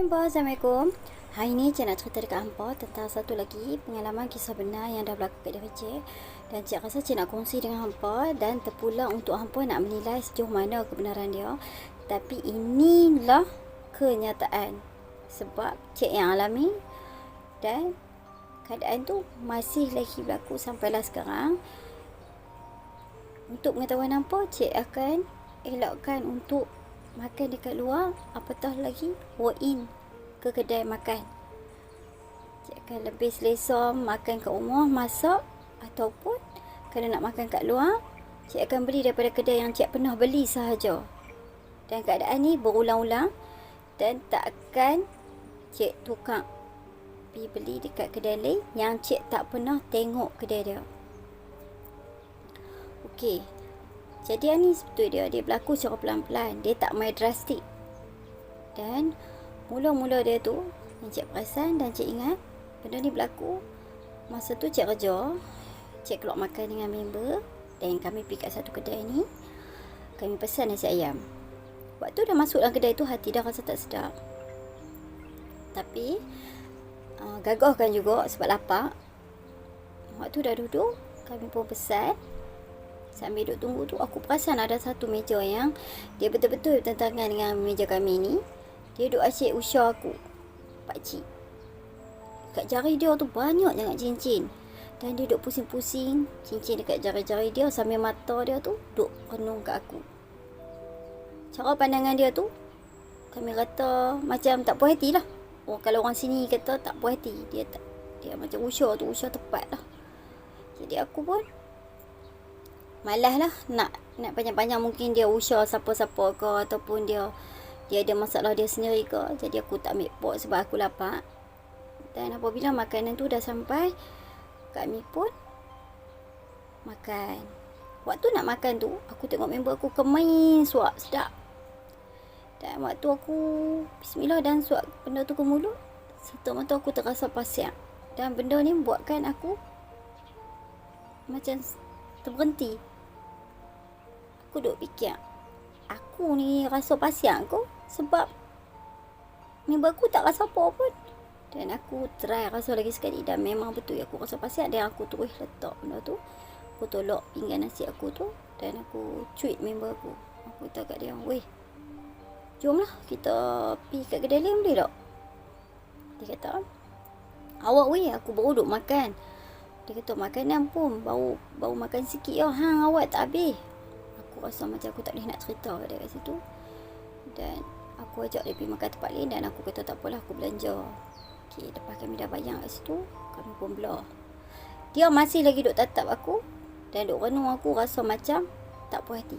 member, Assalamualaikum. Hari ni Cik nak cerita dekat hampa tentang satu lagi pengalaman kisah benar yang dah berlaku kat diri Cik. Dan Cik rasa Cik nak kongsi dengan hampa dan terpulang untuk hampa nak menilai sejauh mana kebenaran dia. Tapi inilah kenyataan. Sebab Cik yang alami dan keadaan tu masih lagi berlaku sampailah sekarang. Untuk pengetahuan hampa, Cik akan elakkan untuk makan dekat luar, apatah lagi walk in ke kedai makan. Cik akan lebih selesa makan kat rumah, masak, ataupun kalau nak makan kat luar, Cik akan beli daripada kedai yang Cik pernah beli sahaja. Dan keadaan ni berulang-ulang dan tak akan Cik tukar pergi beli dekat kedai lain yang Cik tak pernah tengok kedai dia. Okey, kejadian ni sebetulnya dia berlaku secara pelan-pelan. Dia tak main drastik. Dan mula-mula dia tu, yang Cik perasan dan Cik ingat, benda ni berlaku masa tu Cik kerja. Cik keluar makan dengan member dan kami pergi kat satu kedai ni. Kami pesan nasi ayam. Waktu dah masuk dalam kedai tu, hati dah rasa tak sedap. Tapi gagahkan juga sebab lapar. Waktu dah duduk, kami pun pesan. Sambil duduk tunggu tu, aku perasan ada satu meja yang dia betul-betul bertentangan dengan meja kami ni. Dia duduk asyik usia aku, pakcik. Kat jari dia tu banyak sangat cincin. Dan dia duduk pusing-pusing cincin dekat jari-jari dia sambil mata dia tu duduk renung kat aku. Cara pandangan dia tu, kami kata macam tak puas hati lah. Kalau orang sini kata tak puas hati, dia macam usia tepat lah. Jadi aku pun malas lah nak panjang-panjang. Mungkin dia usah siapa-siapa ke, ataupun dia ada masalah dia sendiri ke. Jadi aku tak ambil pot sebab aku lapar. Dan apabila makanan tu dah sampai, kami pun makan. Waktu nak makan tu, aku tengok member aku kemain suap sedap. Dan waktu aku bismillah dan suap benda tu ke mulut, serta-merta aku terasa pasiak. Dan benda ni buatkan aku macam terberhenti. Aku duk fikir, aku ni rasa pasiak aku sebab member aku tak rasa apa pun. Dan aku try rasa lagi sekali dan memang betul aku rasa pasiak. Dan aku terus letak benda tu. Aku tolak pinggan nasi aku tu dan aku cuit member aku. Aku kata kat dia, weh, jomlah kita pergi kat kedai lain boleh tak? Dia kata, awak weh, aku baru duk makan. Dia kata, makanan pun baru makan sikit lah. Hang awak tak habis. Aku rasa macam aku tak boleh nak cerita kat dia kat situ. Dan aku ajak dia pergi makan tempat lain. Dan aku kata tak apalah, aku belanja. Okay, lepas kami dah bayang kat situ, kami pun belah. Dia masih lagi duk tatap aku. Dan duk renung aku rasa macam tak puas hati.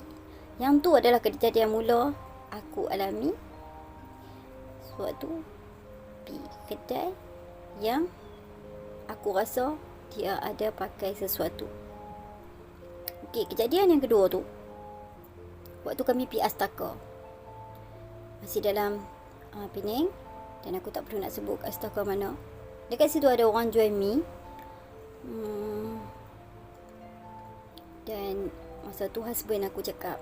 Yang tu adalah kejadian mula aku alami sewaktu pergi kedai yang aku rasa dia ada pakai sesuatu. Okey, kejadian yang kedua tu, waktu kami pergi Astaka. Masih dalam Penang. Dan aku tak perlu nak sebut Astaka mana. Dekat situ ada orang jual mi. Dan masa tu husband aku cakap,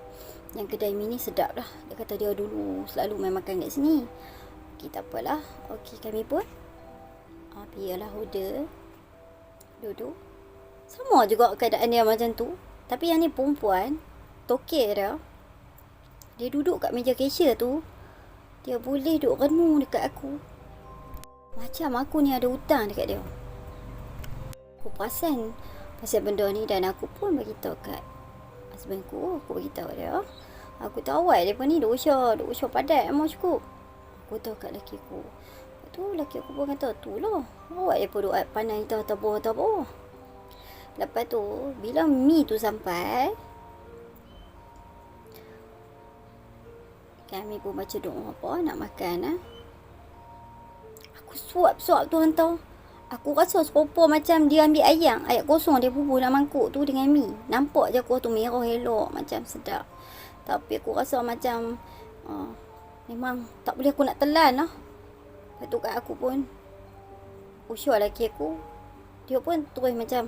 yang kedai mi ni sedap lah. Dia kata dia dulu selalu main makan kat sini. Okey, tak apalah. Okey, kami pun pergilah order. Duduk. Sama juga keadaan dia macam tu. Tapi yang ni perempuan, tokek dia. Dia duduk kat meja cashier tu. Dia boleh duduk renung dekat aku. Macam aku ni ada hutang dekat dia. Aku perasan pasal benda ni dan aku pun beritahu kat husband aku. Aku beritahu dia, aku tahu awak dia ni duk usah padat memang cukup. Aku tahu kat lelaki aku. Lepas tu lelaki aku pun kata, tu lah, awak dia pun duk pandang kita tabur. Lepas tu bila mi tu sampai, kami pun baca doa apa nak makan. Aku suap tu hantar. Aku rasa serupa macam dia ambil ayam kosong, dia bubuh dalam mangkuk tu dengan mi. Nampak je kuah tu merah elok, macam sedap. Tapi aku rasa macam memang tak boleh aku nak telan lah. Lepas tu kat aku pun usia lelaki aku, dia pun terus macam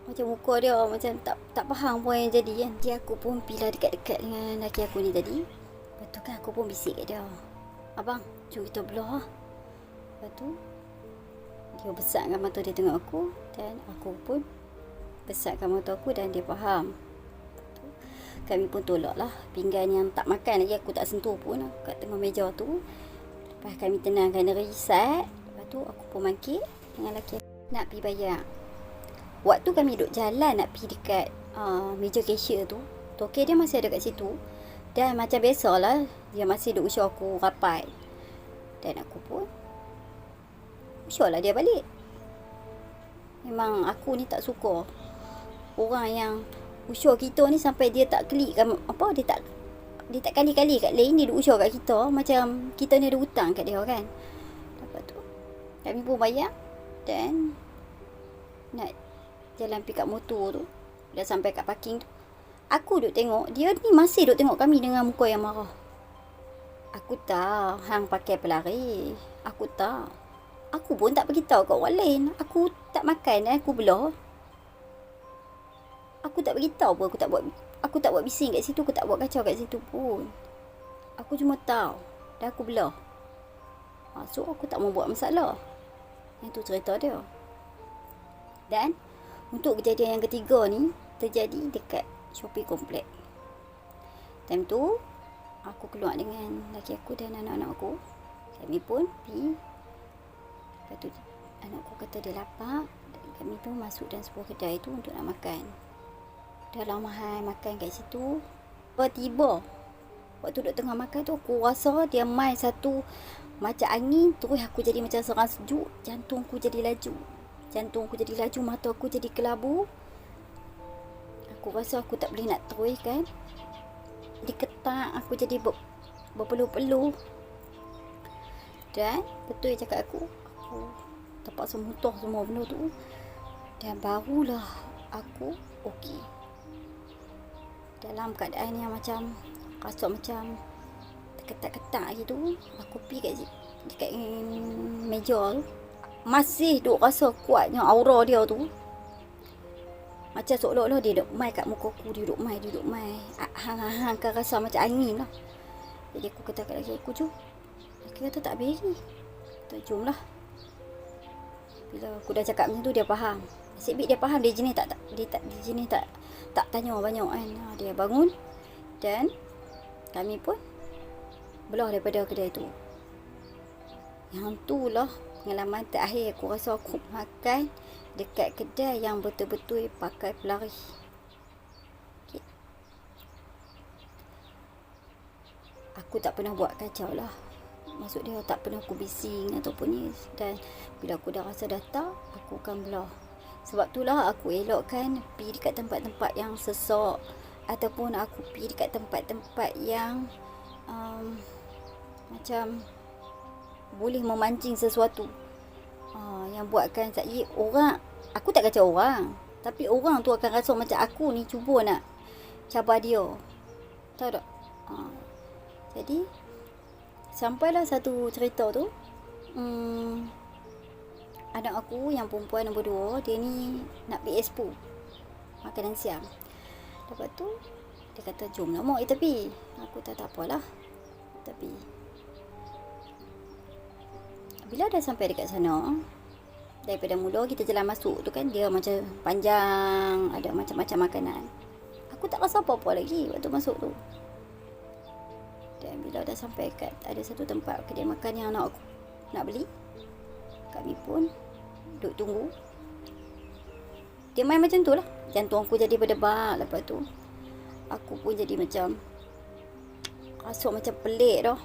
muka dia macam tak faham apa yang jadi kan. Dia aku pun bila dekat-dekat dengan lelaki aku ni tadi. Lepas tu kan aku pun bisik kat dia, abang, jom kita belah. Lepas tu dia besarkan mata dia tengok aku, dan aku pun besarkan mata aku, dan dia faham. Kami pun tolak lah pinggan yang tak makan lagi, aku tak sentuh pun kat tengah meja tu. Lepas kami tenangkan dia reset. Lepas tu aku pun bangkit dengan lelaki nak pergi bayar. Waktu kami duduk jalan nak pergi dekat meja cashier tu, token dia masih ada kat situ. Dan macam biasalah, dia masih duduk usia aku rapat. Dan aku pun usia lah dia balik. Memang aku ni tak suka orang yang usia kita ni sampai dia tak klikkan apa, dia tak kali-kali kat lain, dia duk usia kat kita macam kita ni ada hutang kat dia kan. Lepas tu kami pun bayar dan nak jalan pick up motor tu. Dah sampai kat parking tu, aku duk tengok dia ni masih duk tengok kami dengan muka yang marah. Aku tahu hang pakai pelari. Aku tahu. Aku pun tak beritahu kat orang lain. Aku tak makan dan aku belah. Aku tak beritahu pun, aku tak buat bising kat situ, aku tak buat kacau kat situ pun. Aku cuma tahu dan aku belah. So aku tak mau buat masalah. Itu cerita dia. Dan untuk kejadian yang ketiga ni terjadi dekat Shopee Complex. Time tu aku keluar dengan laki aku dan anak-anak aku. Kami pun pergi. Lepas tu anak aku kata dia lapar. Kami pun masuk dalam sebuah kedai tu untuk nak makan. Dalam mahal makan kat situ, tiba-tiba waktu duduk tengah makan tu, aku rasa dia main satu macam angin. Terus aku jadi macam serang sejuk. Jantungku jadi laju, mata aku jadi kelabu. Aku rasa aku tak boleh nak teruskan. Diketak aku jadi berpeluh-peluh. Dan betul yang cakap aku terpaksa muntah semua benda tu. Dan barulah aku okey. Dalam keadaan yang macam rasa macam terketak-ketak gitu, aku pergi dekat meja tu, masih duk rasa kuatnya aura dia tu. Macam seolah-olah dia duk mai kat muka aku, dia duk mai. Hang kan rasa macam angin lah. Jadi aku kata kat lelaki aku, jom. Lelaki kata tak beri. Kata jom lah. Bila aku dah cakap macam tu, dia faham. Nasib baik dia faham. Dia jenis tak tanya banyak kan. Dia bangun dan kami pun belah daripada kedai tu. Yang tu lah pengalaman terakhir aku rasa aku makan dekat kedai yang betul-betul pakai pelari. Okay. Aku tak pernah buat kacau lah. Maksud dia tak pernah aku bising ataupun ni. Dan bila aku dah rasa datang, aku akan belah. Sebab itulah aku elokkan pergi dekat tempat-tempat yang sesak, ataupun aku pergi dekat tempat-tempat yang macam boleh memancing sesuatu. Yang buatkan orang, aku tak kacau orang, tapi orang tu akan rasa macam aku ni cuba nak cabar dia. Tahu tak? Jadi sampailah satu cerita tu. Anak aku yang perempuan nombor 2, dia ni nak pergi expo makanan siang. Lepas tu dia kata jom lah mak kita pergi. Aku tak apalah, tapi bila dah sampai dekat sana, daripada mula kita jalan masuk tu kan, dia macam panjang, ada macam-macam makanan. Aku tak rasa apa-apa lagi waktu masuk tu. Dan bila dah sampai kat ada satu tempat kedai makan yang anak aku nak beli, kami pun duduk tunggu. Dia main macam tu lah. Jantung aku jadi berdebar. Lepas tu aku pun jadi macam rasa macam pelik dah.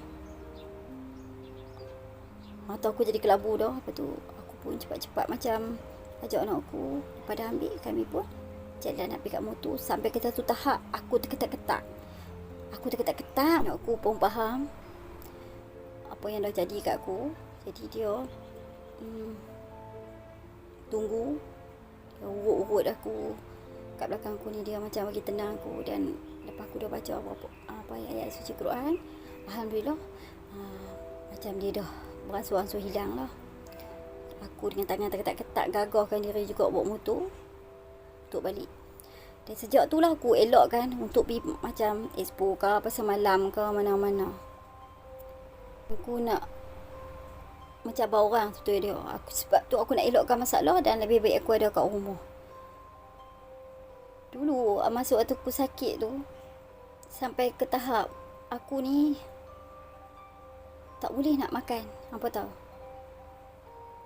Mata aku jadi kelabu dah. Lepas tu aku pun cepat-cepat macam ajak anak aku pada ambil. Kami pun jalan nak pick up motor. Sampai ke satu tahap aku terketak-ketak. Anak aku pun faham apa yang dah jadi kat aku. Jadi dia tunggu. Dia urut-urut aku kat belakang aku ni. Dia macam bagi tenang aku. Dan lepas aku dah baca apa ayat suci Quran, alhamdulillah, macam dia dah beransur-ansur hilang lah. Aku dengan tangan terketak-ketak gagahkan diri juga bawa motor untuk balik. Dan sejak tu lah aku elokkan untuk pergi macam expo ke pasar malam ke mana-mana. Aku nak mencabar orang tu dia. Sebab tu aku nak elakkan masalah dan lebih baik aku ada kat rumah. Dulu masa waktu aku sakit tu, sampai ke tahap aku ni tak boleh nak makan. Apa tahu?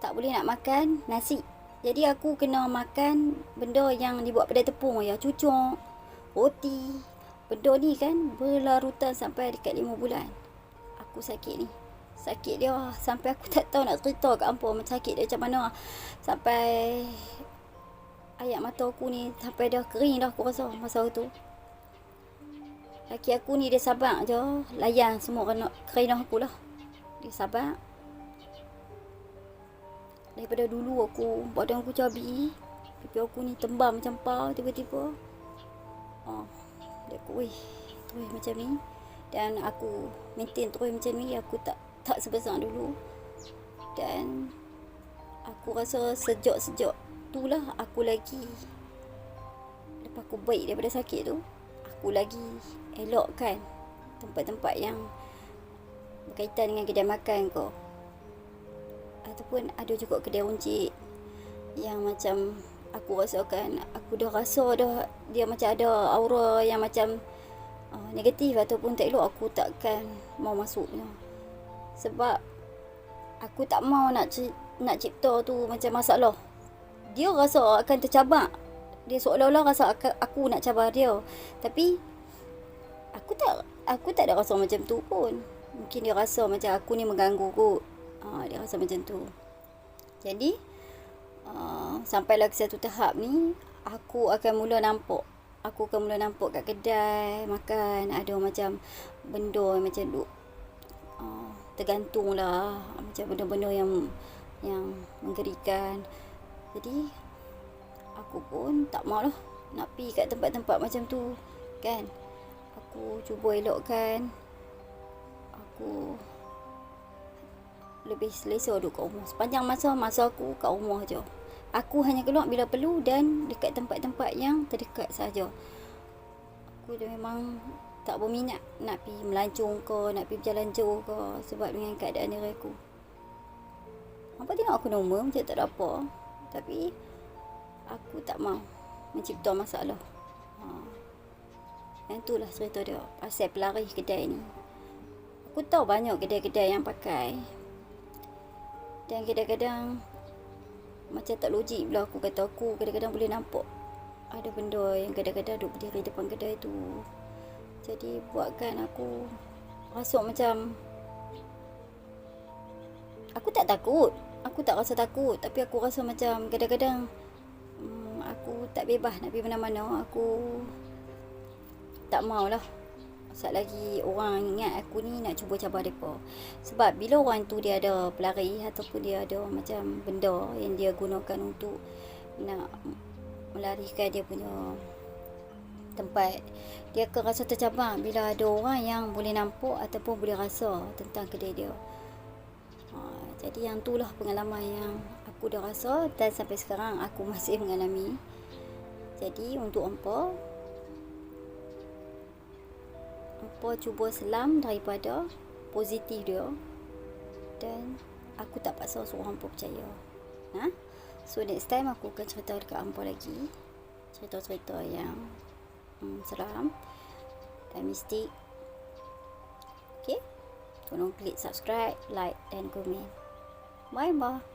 Tak boleh nak makan nasi. Jadi aku kena makan benda yang dibuat pada tepung ya, cucuk, roti. Benda ni kan berlarutan sampai dekat 5 bulan. Aku sakit ni. Sakit dia sampai aku tak tahu nak cerita kat hampa sakit dia macam mana. Sampai air mata aku ni sampai dah kering dah aku rasa masa tu. Laki aku ni dia sabar je, layan semua kerenah aku lah. Dia sabar. Daripada dulu badan aku cabi, pipi aku ni tembam macam pau tiba-tiba. Dia aku terus macam ni. Dan aku maintain terus macam ni, aku tak sebesar dulu. Dan aku rasa sejak itulah aku lagi, lepas aku baik daripada sakit tu, aku lagi elokkan tempat-tempat yang berkaitan dengan kedai makan ke, ataupun ada juga kedai runcit yang macam aku rasakan, aku dah rasa dah dia macam ada aura yang macam negatif ataupun tak elok, aku takkan mau masuknya. Sebab aku tak mau nak cipta tu macam masalah. Dia rasa akan tercabar. Dia seolah-olah rasa aku nak cabar dia. Tapi aku tak ada rasa macam tu pun. Mungkin dia rasa macam aku ni mengganggu kot. Dia rasa macam tu. Jadi sampailah ke satu tahap ni, aku akan mula nampak kat kedai makan ada macam benda macam duk tergantung lah, macam benda-benda yang menggerikan. Jadi aku pun tak mau lah nak pergi kat tempat-tempat macam tu kan. Aku cuba elokkan. Aku lebih selesa duduk kat rumah. Sepanjang masa aku kat rumah je. Aku hanya keluar bila perlu dan dekat tempat-tempat yang terdekat saja. Aku dah memang tak berminat nak pergi melancong ke, nak pergi berjalan jauh ke, sebab dengan keadaan diri aku. Apa tengok aku normal macam tak ada apa. Tapi aku tak mau mencipta masalah. Yang itulah cerita dia pasal pelari kedai ni. Aku tahu banyak kedai-kedai yang pakai. Dan kadang-kadang macam tak logik bila aku kata aku kadang-kadang boleh nampak ada benda yang kadang-kadang duduk berdiri depan kedai tu. Jadi buatkan aku rasa macam aku tak takut. Aku tak rasa takut, tapi aku rasa macam kadang-kadang aku tak bebas nak pergi mana-mana. Aku tak maulah. Saat lagi orang ingat aku ni nak cuba cabar mereka. Sebab bila orang tu dia ada pelari ataupun dia ada macam benda yang dia gunakan untuk nak melarikan dia punya tempat, dia akan rasa tercabar bila ada orang yang boleh nampak ataupun boleh rasa tentang kedai dia. Jadi yang itulah pengalaman yang aku dah rasa dan sampai sekarang aku masih mengalami. Jadi untuk hampa cuba selam daripada positif dia. Dan aku tak paksa suruh hampa percaya. So next time aku akan cerita dekat hampa lagi cerita-cerita yang seram dan mistik. Okay, tolong klik subscribe, like dan komen. Bye bye.